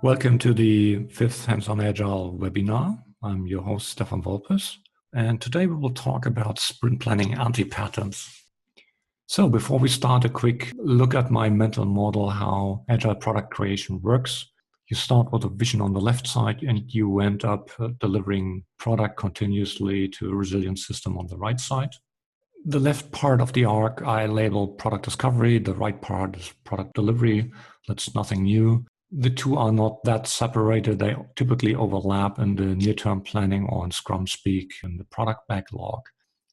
Welcome to the fifth Hands-on Agile webinar. I'm your host, Stefan Volpes, and today we will talk about sprint planning anti-patterns. So before we start, a quick look at my mental model, how Agile product creation works. You start with a vision on the left side and you end up delivering product continuously to a resilient system on the right side. The left part of the arc I label product discovery, the right part is product delivery. That's nothing new. The two are not that separated. They typically overlap in the near-term planning or in Scrum speak in the product backlog.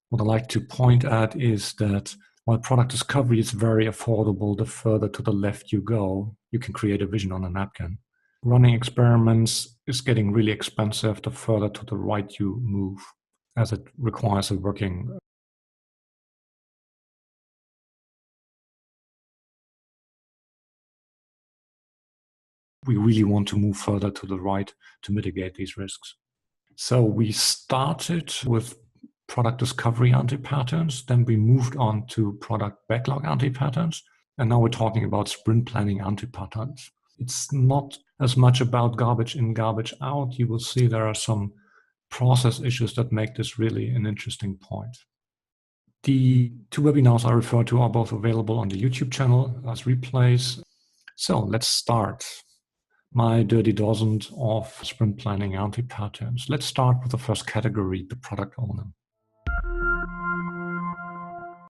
What I like to point at is that while product discovery is very affordable, the further to the left you go, you can create a vision on a napkin. Running experiments is getting really expensive the further to the right you move, as it requires a working we really want to move further to the right to mitigate these risks. So we started with product discovery anti-patterns, then we moved on to product backlog anti-patterns, and now we're talking about sprint planning anti-patterns. It's not as much about garbage in, garbage out. You will see there are some process issues that make this really an interesting point. The two webinars I refer to are both available on the YouTube channel as replays. So let's start. My dirty dozen of sprint planning anti-patterns. Let's start with the first category, the product owner.